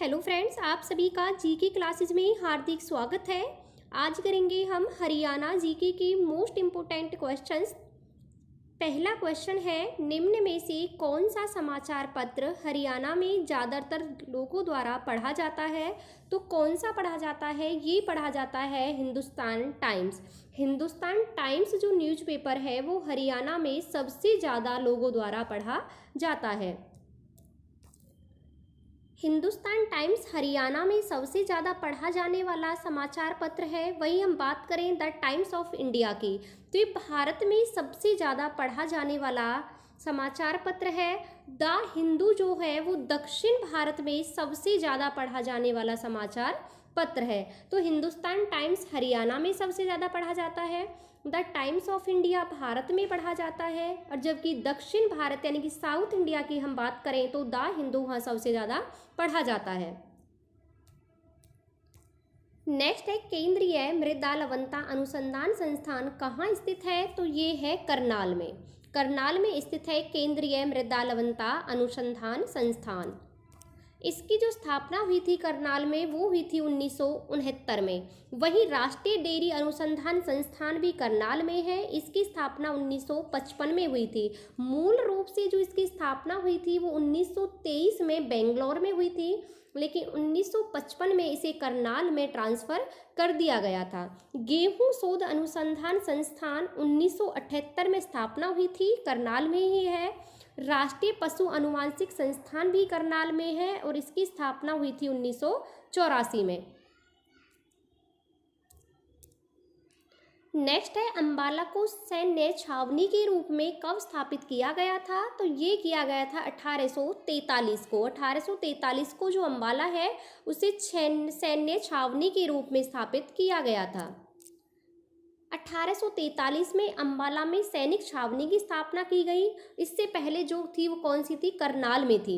Hello friends, आप सभी का जीके क्लासेस में हार्दिक स्वागत है। आज करेंगे हम हरियाणा जीके के मोस्ट इम्पोर्टेंट क्वेश्चंस। पहला क्वेश्चन है, निम्न में से कौन सा समाचार पत्र हरियाणा में ज़्यादातर लोगों द्वारा पढ़ा जाता है? तो कौन सा पढ़ा जाता है? ये पढ़ा जाता है हिंदुस्तान टाइम्स। हिंदुस्तान टाइम्स जो न्यूज़पेपर है वो हरियाणा में सबसे ज़्यादा लोगों द्वारा पढ़ा जाता है। हिंदुस्तान टाइम्स हरियाणा में सबसे ज़्यादा पढ़ा जाने वाला समाचार पत्र है। वही हम बात करें द टाइम्स ऑफ इंडिया की, तो ये भारत में सबसे ज़्यादा पढ़ा जाने वाला समाचार पत्र है। द हिंदू जो है वो दक्षिण भारत में सबसे ज़्यादा पढ़ा जाने वाला समाचार पत्र है। तो हिंदुस्तान टाइम्स हरियाणा में सबसे ज़्यादा पढ़ा जाता है, the times of India Bharat में पढ़ा जाता है, और जबकि दक्षिण भारत यानी कि साउथ इंडिया की हम बात करें तो द हिंदू वहाँ सबसे ज़्यादा पढ़ा जाता है। नेक्स्ट है, केंद्रीय मृदा लवणता अनुसंधान संस्थान कहाँ स्थित है? तो ये है करनाल में। करनाल में स्थित है केंद्रीय मृदा लवणता अनुसंधान संस्थान। इसकी जो स्थापना हुई थी करनाल में वो हुई थी 1969 में। वहीं राष्ट्रीय डेयरी अनुसंधान संस्थान भी करनाल में है। इसकी स्थापना 1955 में हुई थी। मूल रूप से जो इसकी स्थापना हुई थी वो 1923 में बेंगलोर में हुई थी, लेकिन 1955 में इसे करनाल में ट्रांसफ़र कर दिया गया था। गेहूं शोध अनुसंधान संस्थान 1978 में स्थापना हुई थी, करनाल में ही है। राष्ट्रीय पशु अनुवांशिक संस्थान भी करनाल में है और इसकी स्थापना हुई थी 1984 में। नेक्स्ट है, अंबाला को सैन्य छावनी के रूप में कब स्थापित किया गया था? तो ये किया गया था 1843 को। 1843 को जो अंबाला है उसे सैन्य छावनी के रूप में स्थापित किया गया था। 1843 में अंबाला में सैनिक छावनी की स्थापना की गई। इससे पहले जो थी वो कौन सी थी? करनाल में थी।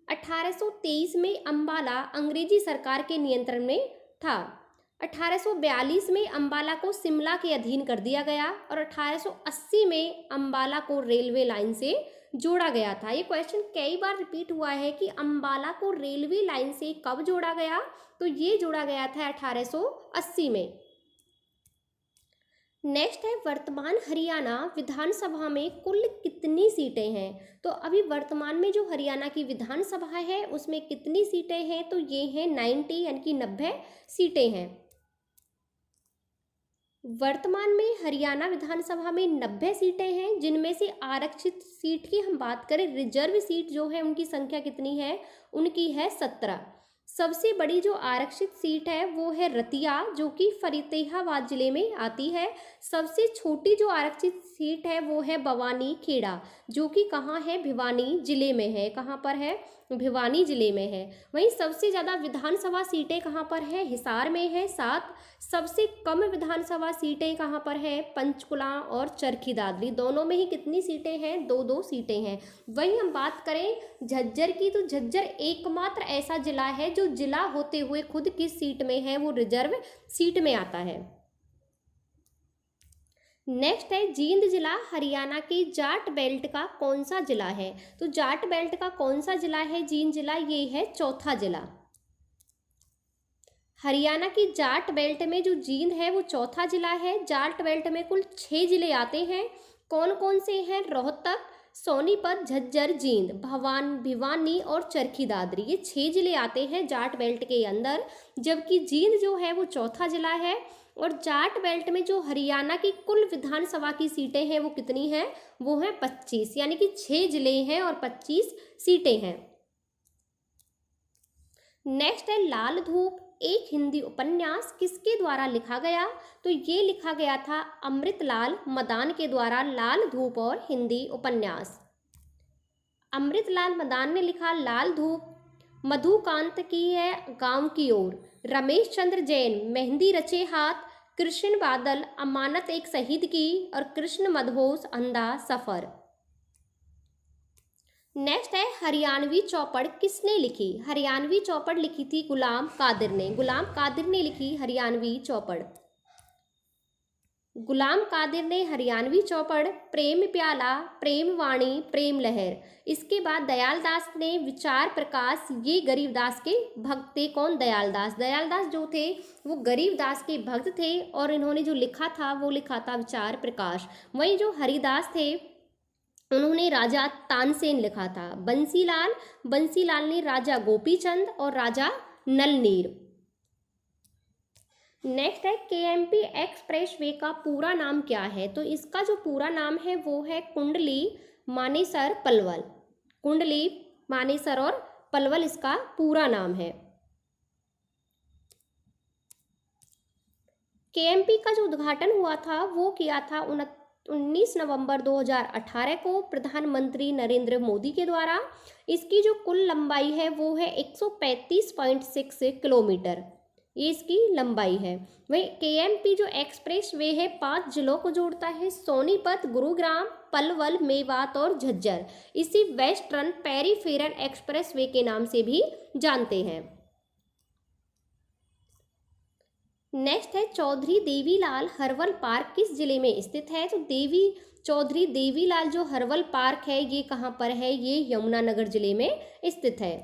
1823 में अंबाला अंग्रेजी सरकार के नियंत्रण में था। 1842 में अंबाला को शिमला के अधीन कर दिया गया और 1880 में अंबाला को रेलवे लाइन से जोड़ा गया था। ये क्वेश्चन कई बार रिपीट हुआ है कि अंबाला को रेलवे लाइन से कब जोड़ा गया? तो ये जोड़ा गया था 1880 में। नेक्स्ट है, वर्तमान हरियाणा विधानसभा में कुल कितनी सीटें हैं? तो अभी वर्तमान में जो हरियाणा की विधानसभा है उसमें कितनी सीटें हैं? तो ये हैं 90 यानी कि 90 सीटें हैं। वर्तमान में हरियाणा विधानसभा में 90 सीटें हैं, जिनमें से आरक्षित सीट की हम बात करें, रिजर्व सीट जो है उनकी संख्या कितनी है? उनकी है 17। सबसे बड़ी जो आरक्षित सीट है वो है रतिया, जो कि फतेहाबाद जिले में आती है। सबसे छोटी जो आरक्षित सीट है वो है बवानी खेड़ा, जो कि कहाँ है? भिवानी जिले में है। कहाँ पर है? भिवानी जिले में है। वहीं सबसे ज़्यादा विधानसभा सीटें कहाँ पर है? हिसार में है 7। सबसे कम विधानसभा सीटें कहाँ पर है? पंचकुला और चरखी दादरी, दोनों में ही कितनी सीटें हैं? 2-2 सीटें हैं। वहीं हम बात करें झज्जर की, तो झज्जर एकमात्र ऐसा जिला है जो जिला होते हुए खुद किस सीट में है? वो रिजर्व सीट में आता है। नेक्स्ट है, जींद जिला हरियाणा के जाट बेल्ट का कौन सा जिला है? तो जाट बेल्ट का कौन सा जिला है जींद जिला? ये है चौथा जिला। हरियाणा की जाट बेल्ट में जो जींद है वो चौथा जिला है। जाट बेल्ट में कुल 6 जिले आते हैं। कौन कौन से हैं? रोहतक, सोनीपत, झज्जर, जींद, भिवानी और चरखी दादरी, ये 6 जिले आते हैं जाट बेल्ट के अंदर, जबकि जींद जो है वो चौथा जिला है। और जाट बेल्ट में जो हरियाणा की कुल विधानसभा की सीटें हैं वो कितनी हैं? वो हैं 25, यानी कि 6 जिले हैं और 25 सीटें हैं। नेक्स्ट है, लाल धूप एक हिंदी उपन्यास किसके द्वारा लिखा गया? तो ये लिखा गया था अमृतलाल मदान के द्वारा, लाल धूप और हिंदी उपन्यास। अमृतलाल मदान ने लिखा लाल धूप। मधुकांत की है गांव की ओर। रमेश चंद्र जैन मेहंदी रचे हाथ। कृष्ण बादल अमानत एक शहीद की। और कृष्ण मदहोश अंधा सफर। नेक्स्ट है, हरियाणवी चौपड़ किसने लिखी? हरियाणवी चौपड़ लिखी थी गुलाम कादिर ने। गुलाम कादिर ने लिखी हरियाणवी चौपड़। गुलाम कादिर ने हरियाणवी चौपड़, प्रेम प्याला, प्रेम वाणी, प्रेम लहर। इसके बाद दयाल दास ने विचार प्रकाश, ये गरीबदास के भक्त थे। कौन? दयाल दास। दयाल दास जो थे वो गरीबदास के भक्त थे और इन्होंने जो लिखा था वो लिखा था विचार प्रकाश। वहीं जो हरिदास थे उन्होंने राजा तानसेन लिखा था। बंसीलाल ने राजा गोपीचंद और राजा नलनीर। नेक्स्ट है केएमपी एक्सप्रेस वे का पूरा नाम क्या है? तो इसका जो पूरा नाम है वो है कुंडली मानेसर पलवल। कुंडली मानेसर और पलवल इसका पूरा नाम है। केएमपी का जो उद्घाटन हुआ था वो किया था 19 नवंबर 2018 को प्रधानमंत्री नरेंद्र मोदी के द्वारा। इसकी जो कुल लंबाई है वो है 135.6 किलोमीटर, ये इसकी लंबाई है। वही केएमपी जो एक्सप्रेस वे है 5 जिलों को जोड़ता है, सोनीपत, गुरुग्राम, पलवल, मेवात और झज्जर। इसी वेस्टर्न पेरीफेरल एक्सप्रेस वे के नाम से भी जानते हैं। नेक्स्ट है चौधरी देवीलाल हर्वल पार्क किस जिले में स्थित है? तो चौधरी देवीलाल जो हर्वल पार्क है ये कहाँ पर है? ये यमुनानगर जिले में स्थित है।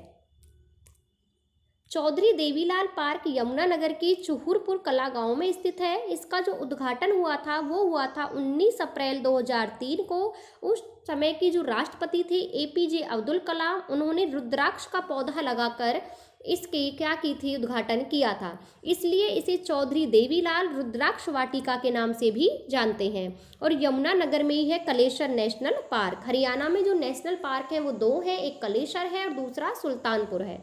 चौधरी देवीलाल पार्क यमुनानगर के चुहरपुर कला गांव में स्थित है। इसका जो उद्घाटन हुआ था वो हुआ था 19 अप्रैल 2003 को। उस समय की जो राष्ट्रपति थे एपीजे अब्दुल कलाम, उन्होंने रुद्राक्ष का पौधा लगाकर इसके क्या की थी? उद्घाटन किया था। इसलिए इसे चौधरी देवीलाल रुद्राक्ष वाटिका के नाम से भी जानते हैं। और यमुनानगर में ही है कलेसर नेशनल पार्क। हरियाणा में जो नेशनल पार्क है वो 2 है, एक कलेसर है और दूसरा सुल्तानपुर है।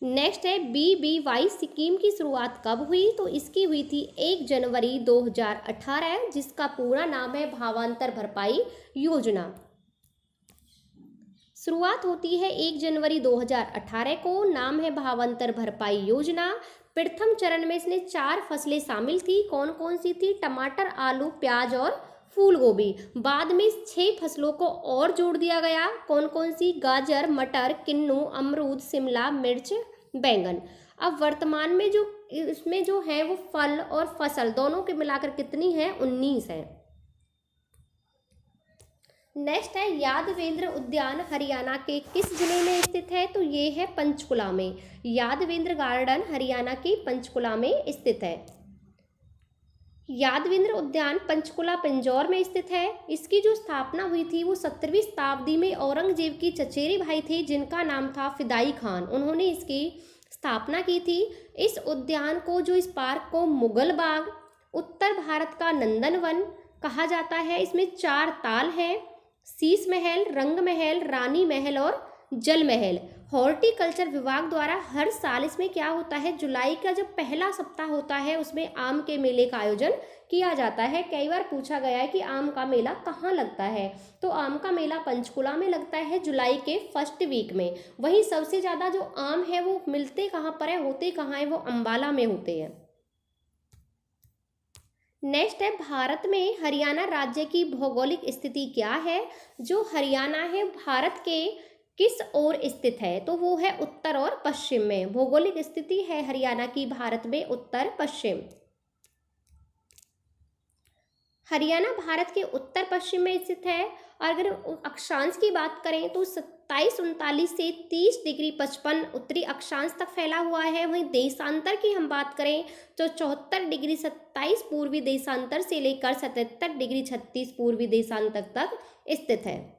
नेक्स्ट है BBY स्कीम की शुरुआत कब हुई? तो इसकी हुई थी 1 जनवरी 2018, जिसका पूरा नाम है भावांतर भरपाई योजना। शुरुआत होती है 1 जनवरी 2018 को, नाम है भावांतर भरपाई योजना। प्रथम चरण में इसने 4 फसलें शामिल थी। कौन कौन सी थी? टमाटर, आलू, प्याज और फूल गोभी। बाद में 6 फसलों को और जोड़ दिया गया। कौन कौन सी? गाजर, मटर, किन्नू, अमरूद, शिमला मिर्च, बैंगन। अब वर्तमान में जो इसमें जो है वो फल और फसल दोनों के मिलाकर कितनी है? 19 है। नेक्स्ट है यादवेंद्र उद्यान हरियाणा के किस जिले में स्थित है? तो ये है पंचकुला में। यादवेंद्र गार्डन हरियाणा के पंचकुला में स्थित है। यादवेंद्र उद्यान पंचकुला पिंजौर में स्थित है। इसकी जो स्थापना हुई थी वो 17वीं शताब्दी में औरंगजेब की चचेरे भाई थे जिनका नाम था फिदाई खान, उन्होंने इसकी स्थापना की थी। इस उद्यान को जो इस पार्क को मुगल बाग, उत्तर भारत का नंदनवन कहा जाता है। इसमें 4 ताल हैं, शीश महल, रंग महल, रानी महल और जल महल। हॉर्टिकल्चर विभाग द्वारा हर साल इसमें क्या होता है? जुलाई का जब पहला सप्ताह होता है उसमें आम के मेले का आयोजन किया जाता है। कई बार पूछा गया है कि आम का मेला कहाँ लगता है? तो आम का मेला पंचकुला में लगता है जुलाई के फर्स्ट वीक में। वहीं सबसे ज़्यादा जो आम है वो मिलते कहाँ पर है, होते कहाँ है? वो अम्बाला में होते हैं। नेक्स्ट है भारत में हरियाणा राज्य की भौगोलिक स्थिति क्या है? जो हरियाणा है भारत के किस ओर स्थित है? तो वो है उत्तर और पश्चिम में। भौगोलिक स्थिति है हरियाणा की भारत में उत्तर पश्चिम। हरियाणा भारत के उत्तर पश्चिम में स्थित है। और अगर अक्षांश की बात करें तो 27-39 से 30 डिग्री 55 उत्तरी अक्षांश तक फैला हुआ है। वहीं देशांतर की हम बात करें तो 74 डिग्री 27 पूर्वी देशांतर से लेकर 77 डिग्री 36 पूर्वी देशांतर तक स्थित है।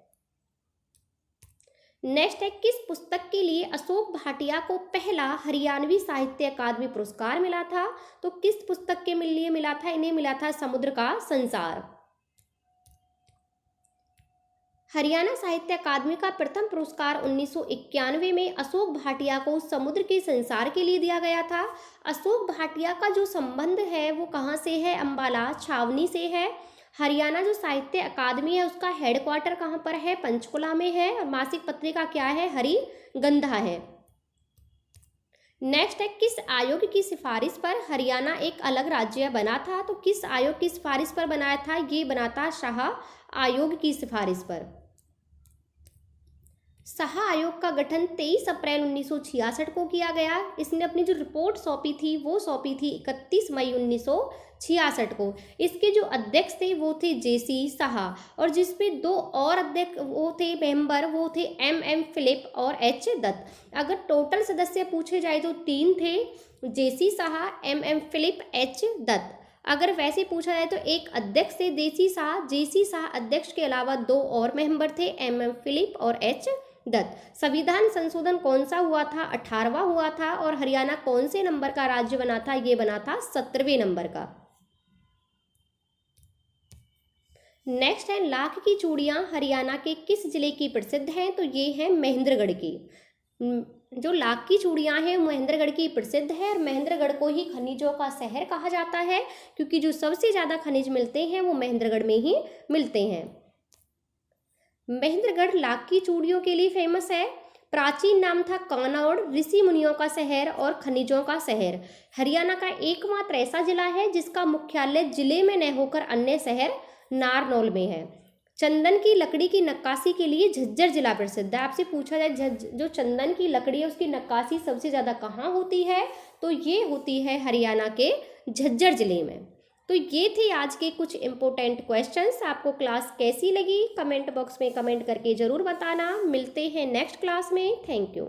नेक्स्ट है किस पुस्तक के लिए अशोक भाटिया को पहला हरियाणवी साहित्य अकादमी पुरस्कार मिला था? तो किस पुस्तक के लिए मिला था? इन्हें मिला था समुद्र का संसार। हरियाणा साहित्य अकादमी का प्रथम पुरस्कार 1991 में अशोक भाटिया को समुद्र के संसार के लिए दिया गया था। अशोक भाटिया का जो संबंध है वो कहाँ से है? अम्बाला छावनी से है। हरियाणा जो साहित्य अकादमी है उसका हेडक्वार्टर कहाँ पर है? पंचकुला में है। और मासिक पत्रिका क्या है? हरिगंधा है। नेक्स्ट है किस आयोग की सिफारिश पर हरियाणा एक अलग राज्य बना था? तो किस आयोग की सिफारिश पर बनाया था? ये बना था शाह आयोग की सिफारिश पर। साहा आयोग का गठन 23 अप्रैल 1966 को किया गया। इसने अपनी जो रिपोर्ट सौंपी थी वो सौंपी थी 31 मई 1966 को। इसके जो अध्यक्ष थे वो थे जेसी साहा, और जिसपे दो और अध्यक्ष वो थे मेंबर, वो थे एम फिलिप और एच दत्त। अगर टोटल सदस्य पूछे जाए तो 3 थे, J C Saha, M Philip, H Dutt. अगर वैसे पूछा जाए तो एक अध्यक्ष थे जेसी शाह अध्यक्ष के अलावा 2 और मेंबर थे, एम फिलिप और एच दत्त। संविधान संशोधन कौन सा हुआ था? 18वां हुआ था। और हरियाणा कौन से नंबर का राज्य बना था? ये बना था 17वें नंबर का। नेक्स्ट है, लाख की चूड़ियां हरियाणा के किस जिले की प्रसिद्ध हैं? तो ये है महेंद्रगढ़ की। जो लाख की चूड़ियां हैं महेंद्रगढ़ की प्रसिद्ध है, और महेंद्रगढ़ को ही खनिजों का शहर कहा जाता है, क्योंकि जो सबसे ज़्यादा खनिज मिलते हैं वो महेंद्रगढ़ में ही मिलते हैं। महेंद्रगढ़ लाख की चूड़ियों के लिए फेमस है। प्राचीन नाम था कानौड़, ऋषि मुनियों का शहर और खनिजों का शहर। हरियाणा का एकमात्र ऐसा जिला है जिसका मुख्यालय जिले में न होकर अन्य शहर नारनौल में है। चंदन की लकड़ी की नक्काशी के लिए झज्जर जिला प्रसिद्ध है। आपसे पूछा जाए जो चंदन की लकड़ी है उसकी नक्काशी सबसे ज़्यादा कहाँ होती है? तो ये होती है हरियाणा के झज्जर जिले में। तो ये थे आज के कुछ इम्पोर्टेंट क्वेश्चंस। आपको क्लास कैसी लगी कमेंट बॉक्स में कमेंट करके ज़रूर बताना। मिलते हैं नेक्स्ट क्लास में। Thank you.